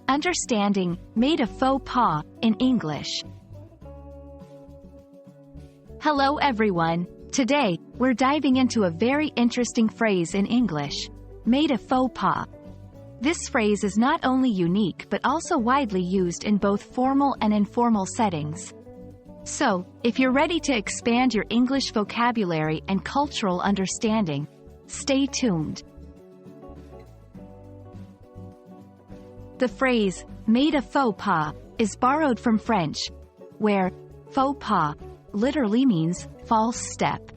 Understanding, made a faux pas, in English. Hello everyone. Today, we're diving into a very interesting phrase in English. Made a faux pas. This phrase is not only unique but also widely used in both formal and informal settings. So, if you're ready to expand your English vocabulary and cultural understanding, stay tuned. The phrase, made a faux pas, is borrowed from French, where faux pas literally means false step.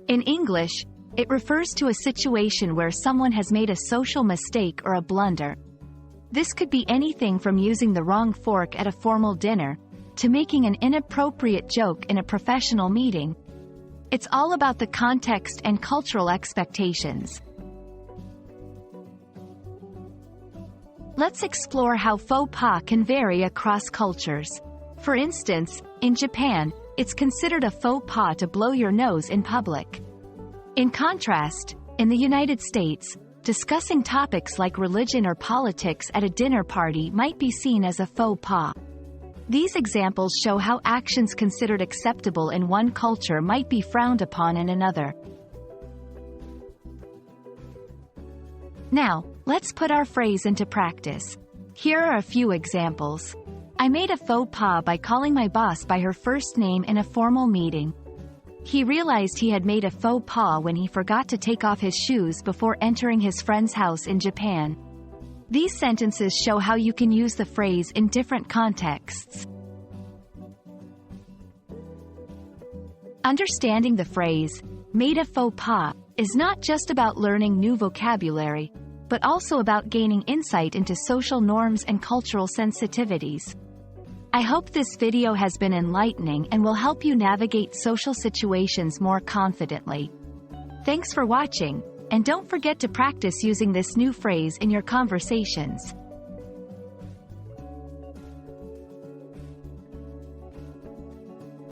In English, it refers to a situation where someone has made a social mistake or a blunder. This could be anything from using the wrong fork at a formal dinner, to making an inappropriate joke in a professional meeting. It's all about the context and cultural expectations. Let's explore how faux pas can vary across cultures. For instance, in Japan, it's considered a faux pas to blow your nose in public. In contrast, in the United States, discussing topics like religion or politics at a dinner party might be seen as a faux pas. These examples show how actions considered acceptable in one culture might be frowned upon in another. Now, let's put our phrase into practice. Here are a few examples. I made a faux pas by calling my boss by her first name in a formal meeting. He realized he had made a faux pas when he forgot to take off his shoes before entering his friend's house in Japan. These sentences show how you can use the phrase in different contexts. Understanding the phrase, made a faux pas, is not just about learning new vocabulary, but also about gaining insight into social norms and cultural sensitivities. I hope this video has been enlightening and will help you navigate social situations more confidently. Thanks for watching, and don't forget to practice using this new phrase in your conversations.